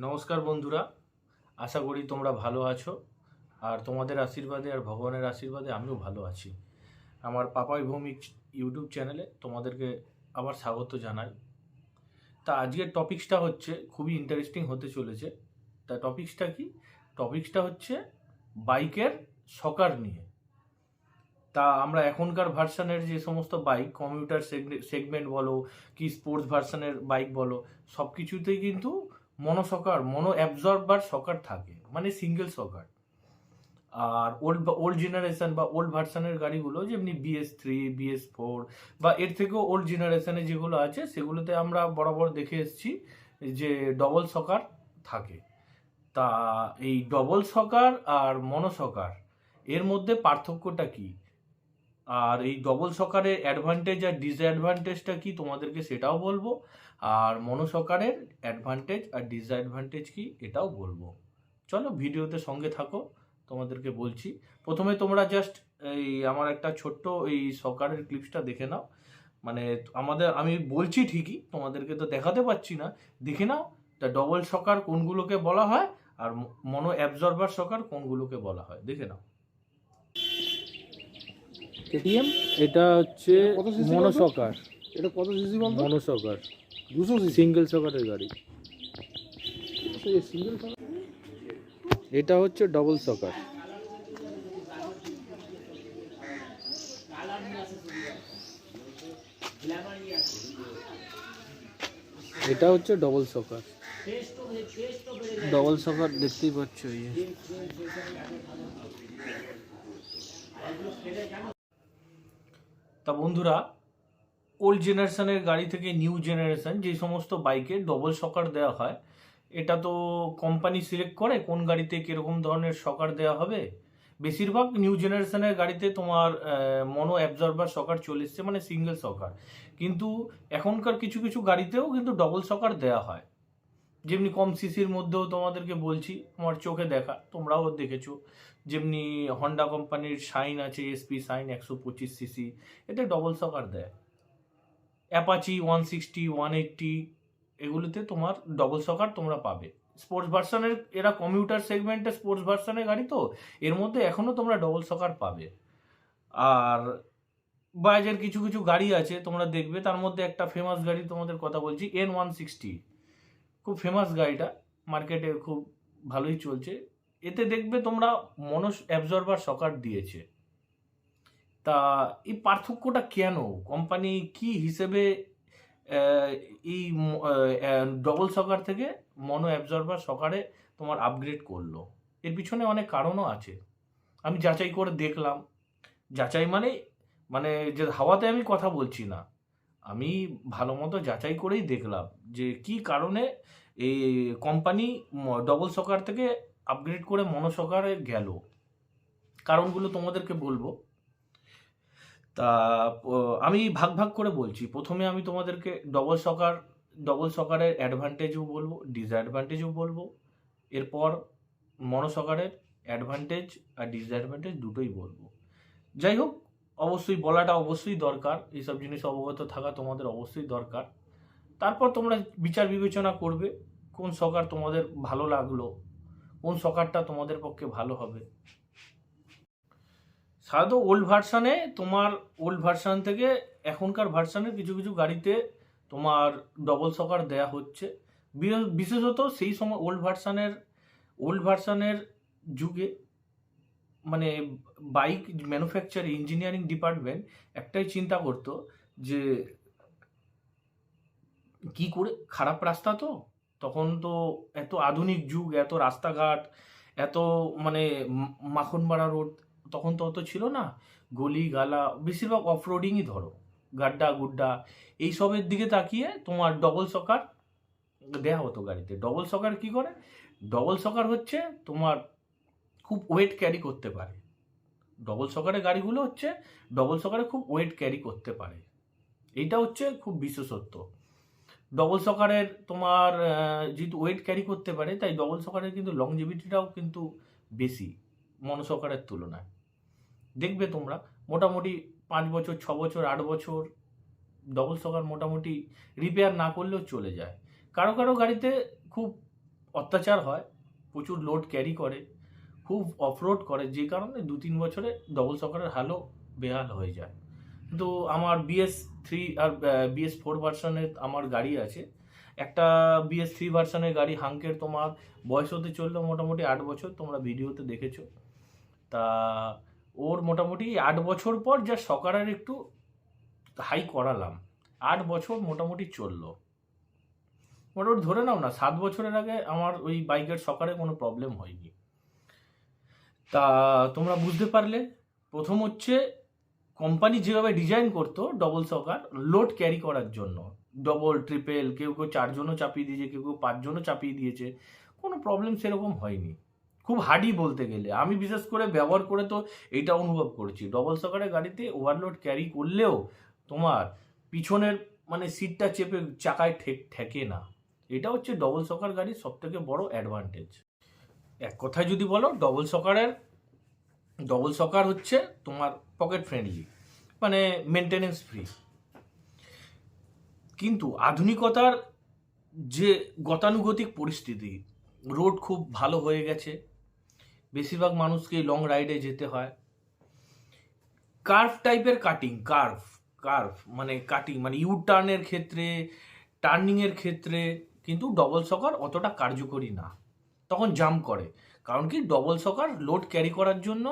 নমস্কার বন্ধুরা, আশা করি তোমরা ভালো আছো। আর তোমাদের আশীর্বাদে আর ভগবানের আশীর্বাদে আমিও ভালো আছি। আমার পাপাই ভৌমিক ইউটিউব চ্যানেলে তোমাদেরকে আবার স্বাগত জানাই। তা আজকের টপিকসটা হচ্ছে খুবই ইন্টারেস্টিং হতে চলেছে। তা টপিকসটা কি? টপিকসটা হচ্ছে বাইকের শকার নিয়ে। তা আমরা এখনকার ভার্সানের যে সমস্ত বাইক, কমিউটার সেগমেন্ট বলো কি স্পোর্টস ভার্সানের বাইক বলো, সব কিছুতেই কিন্তু মনো অ্যাবজর্বার শকার থাকে, মানে সিঙ্গেল শকার। আর ওল্ড জেনারেশন বা ওল্ড ভার্সানের গাড়িগুলো যেমনি BS3, BS4 বা এর থেকেও ওল্ড জেনারেশনে যেগুলো আছে সেগুলোতে আমরা বরাবর দেখে এসেছি যে ডবল শকার থাকে। তা এই ডবল শকার আর মনো শকার এর মধ্যে পার্থক্যটা কি, আর এই ডবল শকারের অ্যাডভান্টেজ আর ডিসঅ্যাডভান্টেজটা কি তোমাদেরকে সেটাও বলবো, আর মনো শকারের অ্যাডভান্টেজ আর ডিসঅ্যাডভান্টেজ কি এটাও বলবো। চলো ভিডিওতে সঙ্গে থাকো, তোমাদেরকে বলছি। প্রথমে তোমরা জাস্ট এই আমার একটা ছোট্ট এই শকারের ক্লিপসটা দেখে নাও। মানে আমি বলছি ঠিকই, তোমাদেরকে তো দেখাতে পাচ্ছি না, দেখে নাও। তা ডবল শকার কোনগুলোকে বলা হয় আর মনো অ্যাবজর্বার শকার কোনগুলোকে বলা হয়, দেখে নাও। কেটিএম, এটা হচ্ছে মনো শকার। এটা কত সিসি বলতো? মনো শকার 200 সিসি সিঙ্গেল শকারের গাড়ি। সিঙ্গেল। এটা হচ্ছে ডবল শকার। এটা হচ্ছে ডবল শকার। ডবল শকার দেখতেই পাচ্ছ। তা বন্ধুরা, ওল্ড জেনারেশনের গাড়ি থেকে নিউ জেনারেশন যে সমস্ত বাইকে ডবল শকার দেওয়া হয়, এটা তো কোম্পানি সিলেক্ট করে কোন গাড়িতে কীরকম ধরনের শকার দেওয়া হবে। বেশিরভাগ নিউ জেনারেশনের গাড়িতে তোমার মনো অ্যাবজর্বার শকার চলে এসছে, মানে সিঙ্গেল শকার। কিন্তু এখনকার কিছু কিছু গাড়িতেও কিন্তু ডবল শকার দেওয়া হয়। যেমনি কম সিসির মধ্যেও তোমাদেরকে বলছি, আমার চোখে দেখা, তোমরাও দেখেছো। যেমনি হন্ডা কোম্পানির শাইন আছে, SP শাইন 125 সিসি, এতে ডবল শকার দেয়। অ্যাপাচি 160, 180 এগুলোতে তোমার ডবল শকার তোমরা পাবে। স্পোর্টস ভার্সনের, এরা কমিউটার সেগমেন্টে স্পোর্টস ভার্সনের গাড়ি, তো এর মধ্যে এখনও তোমরা ডবল শকার পাবে। আর বাজাজের কিছু কিছু গাড়ি আছে তোমরা দেখবে, তার মধ্যে একটা ফেমাস গাড়ি তোমাদের কথা বলছি, N160। খুব ফেমাস গাড়িটা, মার্কেটে খুব ভালোই চলছে। এতে দেখবে তোমরা মনো অ্যাবজর্বার শকার দিয়েছে। তা এই পার্থক্যটা কেন, কোম্পানি কি হিসেবে এই ডবল শকার থেকে মনো অ্যাবজর্বার শকারে তোমার আপগ্রেড করলো? এর পিছনে অনেক কারণও আছে। আমি যাচাই করে দেখলাম। যাচাই মানে মানে যে হাওয়াতে আমি কথা বলছি না, আমি ভালো মতো যাচাই করেই দেখলাম যে কি কারণে এই কোম্পানি ডবল শকার থেকে আপগ্রেড করে মনো শকারে গেল। কারণগুলো তোমাদেরকে বলবো। তা আমি ভাগ ভাগ করে বলছি। প্রথমে আমি তোমাদেরকে ডবল শকারের অ্যাডভান্টেজও বলবো, ডিসঅ্যাডভান্টেজও বলবো। এরপর মনো শকারের অ্যাডভান্টেজ আর ডিসঅ্যাডভান্টেজ দুটোই বলবো। যাই হোক, অবশ্যই বলাটা অবশ্যই দরকার, এইসব জিনিস অবগত থাকা তোমাদের অবশ্যই দরকার। তারপর তোমরা বিচার বিবেচনা করবে কোন শকার তোমাদের ভালো লাগলো, কোন শকারটা তোমাদের পক্ষে ভালো হবে। সাধারণত ওল্ড ভার্সান থেকে এখনকার ভার্সানের কিছু কিছু গাড়িতে তোমার ডবল শকার দেয়া হচ্ছে। বিশেষত সেই সময় ওল্ড ভার্সানের যুগে, মানে বাইক ম্যানুফ্যাকচার ইঞ্জিনিয়ারিং ডিপার্টমেন্ট একটাই চিন্তা করতো যে কি করে, খারাপ রাস্তা তো তখন তো, এত আধুনিক যুগ, এত রাস্তাঘাট, এত মানে মাখন মারা রোড তখন তো অত ছিল না। গলি গালা বেশিরভাগ অফরোডিংই, ধরো গাড্ডা গুড্ডা এইসবের দিকে তাকিয়ে তোমার ডবল শকার দেয়া হতো গাড়িতে। ডবল শকার কি করে? ডবল শকার হচ্ছে তোমার খুব ওয়েট ক্যারি করতে পারে। ডবল শকারের গাড়িগুলো হচ্ছে ডবল শকারে খুব ওয়েট ক্যারি করতে পারে, এইটা হচ্ছে খুব বিশেষত্ব। ডবল শকারের তোমার যেহেতু ওয়েট ক্যারি করতে পারে, তাই ডবল শকারের কিন্তু লংজিভিটিটাও কিন্তু বেশি মনো শকারের তুলনায়। দেখবে তোমরা মোটামুটি 5 বছর, 6 বছর, 8 বছর ডবল শকার মোটামুটি রিপেয়ার না করলেও চলে যায়। কারো কারো গাড়িতে খুব অত্যাচার হয়, প্রচুর লোড ক্যারি করে, খুব অফরোড করে, যে কারণে 2-3 বছরে ডবল সকারের হালও বেহাল হয়ে যায়। কিন্তু আমার BS3 আর BS4 ভার্সনের আমার গাড়ি আছে। একটা BS3 ভার্সনের গাড়ি হাঙ্কের তোমার বয়স হতে চললো মোটামুটি 8 বছর, তোমরা ভিডিওতে দেখেছো। তা ওর মোটামুটি 8 বছর পর যা সকারের একটু হাই করালাম, 8 বছর মোটামুটি চললো। মোটামুটি ধরে নাও না 7 বছরের আগে আমার ওই বাইকের সকারে কোনো প্রবলেম হয়নি। তা তোমরা বুঝতে পারলে, প্রথম হচ্ছে কোম্পানি যেভাবে ডিজাইন করতো ডবল সকার লোড ক্যারি করার জন্য, ডবল ট্রিপল, কেউ কেউ 4 জনও চাপিয়ে দিয়েছে, কেউ কেউ 5 জনও চাপিয়ে দিয়েছে, কোনো প্রবলেম সেরকম হয়নি। খুব হার্ডি বলতে গেলে, আমি বিশেষ করে ব্যবহার করে তো এইটা অনুভব করেছি, ডবল সকারের গাড়িতে ওভারলোড ক্যারি করলেও তোমার পিছনের মানে সিটটা চেপে চাকায় ঠেকে না। এটা হচ্ছে ডবল সকার গাড়ির সব থেকে বড় অ্যাডভান্টেজ। এক কথায় যদি বলো, ডবল সকার হচ্ছে তোমার পকেট ফ্রেন্ডলি, মানে মেনটেনেন্স ফ্রি। কিন্তু আধুনিকতার যে গতানুগতিক পরিস্থিতি, রোড খুব ভালো হয়ে গেছে, বেশিরভাগ মানুষকে লং রাইডে যেতে হয়, কার্ভ টাইপের কার্ভ মানে কাটিং মানে ইউ টার্নের ক্ষেত্রে, টার্নিংয়ের ক্ষেত্রে কিন্তু ডবল সকার অতটা কার্যকরী না, তখন জাম্প করে। কারণ কি, ডবল সকার লোড ক্যারি করার জন্য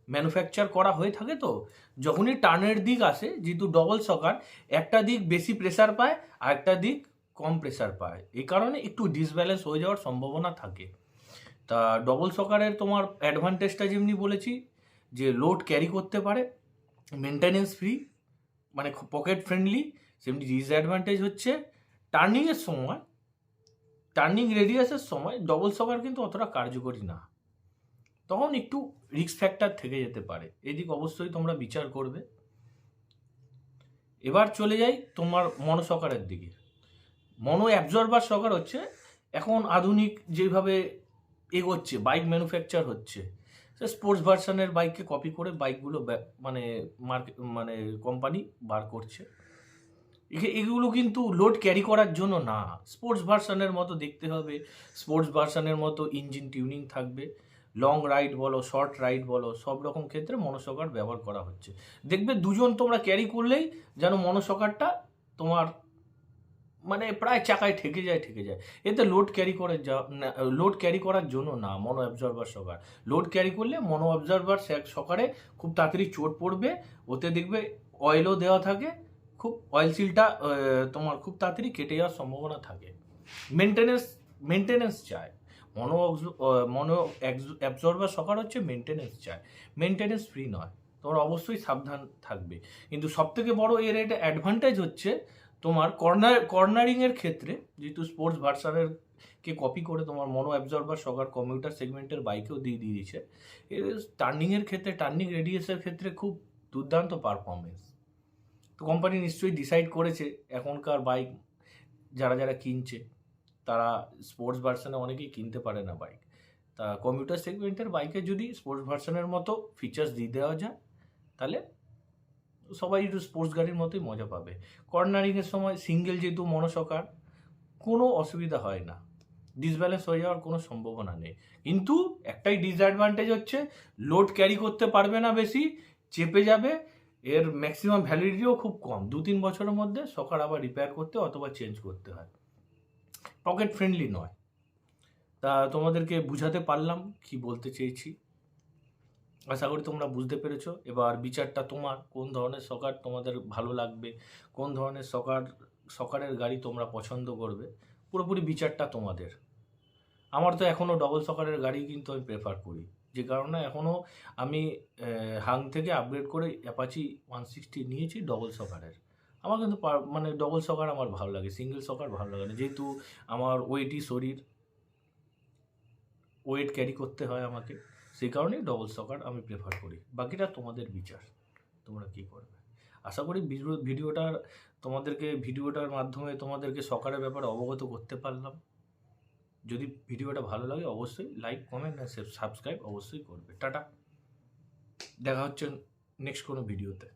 ম্যানুফ্যাকচার করা হয়ে থাকে। তো যখনই টার্নের দিক আসে, যেহেতু ডবল সকার একটা দিক বেশি প্রেসার পায় আর একটা দিক কম প্রেসার পায়, এই কারণে একটু ডিসব্যালেন্স হয়ে যাওয়ার সম্ভাবনা থাকে। তা ডবল সকারের তোমার অ্যাডভান্টেজটা যেমনি বলেছি, যে লোড ক্যারি করতে পারে, মেনটেনেন্স ফ্রি, মানে পকেট ফ্রেন্ডলি, সেমনি ডিসঅ্যাডভান্টেজ হচ্ছে টার্নিং রেডিয়াসের সময় ডবল সকার কিন্তু অতটা কার্যকরী না, তখন একটু রিস্ক ফ্যাক্টর থেকে যেতে পারে, এদিক অবশ্যই তোমরা বিচার করবে। এবার চলে যাই তোমার মনো সকারের দিকে। মনো অ্যাবজর্বার সকার হচ্ছে এখন আধুনিক যেভাবে এগোচ্ছে, বাইক ম্যানুফ্যাকচার হচ্ছে, সে স্পোর্টস ভার্সনের বাইককে কপি করে বাইকগুলো মানে কোম্পানি বার করছে। এগুলো কিন্তু লোড ক্যারি করার জন্য না, স্পোর্টস ভার্সনের মতো দেখতে হবে, স্পোর্টস ভার্সনের মতো ইঞ্জিন টিউনিং থাকবে, লং রাইড বলো, শর্ট রাইড বলো, সব রকম ক্ষেত্রে মনোসকার ব্যবহার করা হচ্ছে। দেখবে দুজন তোমরা ক্যারি করলেই যেন মনোসকারটা তোমার মানে প্রায় চাকায় ঠেকে যায়। এতে লোড ক্যারি করার জন্য না মনো অ্যাবজর্বার সকার। লোড ক্যারি করলে মনো অ্যাবজর্বার সকারে খুব তাড়াতাড়ি চোট পড়বে, ওতে দেখবে অয়েলও দেওয়া থাকে, খুব অয়েল সিলটা তোমার খুব তাড়াতাড়ি কেটে যাওয়ার সম্ভাবনা থাকে। মেনটেনেন্স চায়, মনো অ্যাবজর্বার সকার হচ্ছে মেনটেনেন্স চায়, মেনটেনেন্স ফ্রি নয়, তোমরা অবশ্যই সাবধান থাকবে। কিন্তু সব থেকে বড় এর এটা অ্যাডভান্টেজ হচ্ছে তোমার কর্নারিংয়ের ক্ষেত্রে, যেহেতু স্পোর্টস ভার্সানের কে কপি করে তোমার মনো অ্যাবজর্বার সকার কমিউটার সেগমেন্টের বাইকেও দিয়ে দিয়েছে, এর টার্নিংয়ের ক্ষেত্রে, টার্নিং রেডিয়াসের ক্ষেত্রে খুব দুর্দান্ত পারফরমেন্স। তো কোম্পানি নিশ্চয়ই ডিসাইড করেছে, এখনকার বাইক যারা কিনছে তারা স্পোর্টস ভার্সনে অনেকেই কিনতে পারে না বাইক, তা কমিউটার সেগমেন্টের বাইকে যদি স্পোর্টস ভার্সনের মতো ফিচার্স দিয়ে দেওয়া যায়, তাহলে সবাই একটু স্পোর্টস গাড়ির মতোই মজা পাবে। কর্নারিংয়ের সময় সিঙ্গেল যেহেতু মনোসকার, কোনো অসুবিধা হয় না, ডিসব্যালেন্স হয়ে যাওয়ার কোনো সম্ভাবনা নেই। কিন্তু একটাই ডিসঅ্যাডভান্টেজ হচ্ছে লোড ক্যারি করতে পারবে না, বেশি চেপে যাবে, এর ম্যাক্সিমাম ভ্যালিডিটিও খুব কম, 2-3 বছরের মধ্যে সকার আবার রিপেয়ার করতে অথবা চেঞ্জ করতে হয়, পকেট ফ্রেন্ডলি নয়। তা তোমাদেরকে বুঝাতে পারলাম কি বলতে চেয়েছি, আশা করি তোমরা বুঝতে পেরেছো। এবার বিচারটা তোমার, কোন ধরনের সকার তোমাদের ভালো লাগবে, কোন ধরনের সকারের গাড়ি তোমরা পছন্দ করবে, পুরোপুরি বিচারটা তোমাদের। আমার তো এখনও ডবল সকারের গাড়ি কিন্তু আমি প্রেফার করি, যে কারণে এখনও আমি হাং থেকে আপগ্রেড করে অ্যাপাচি 160 নিয়েছি ডবল সকারের। আমার কিন্তু মানে ডবল সকার আমার ভালো লাগে, সিঙ্গেল সকার ভালো লাগে না, যেহেতু আমার ওয়েট ক্যারি করতে হয় আমাকে, সেই কারণেই ডবল সকার আমি প্রেফার করি। বাকিটা তোমাদের বিচার, তোমরা কী করবে। আশা করি ভিডিওটার মাধ্যমে তোমাদেরকে সকারের ব্যাপারে অবগত করতে পারলাম। যদি ভিডিওটা ভালো লাগে অবশ্যই লাইক, কমেন্ট আর সাবস্ক্রাইব অবশ্যই করবে। টাটা, দেখা হচ্ছে নেক্সট কোনো ভিডিওতে।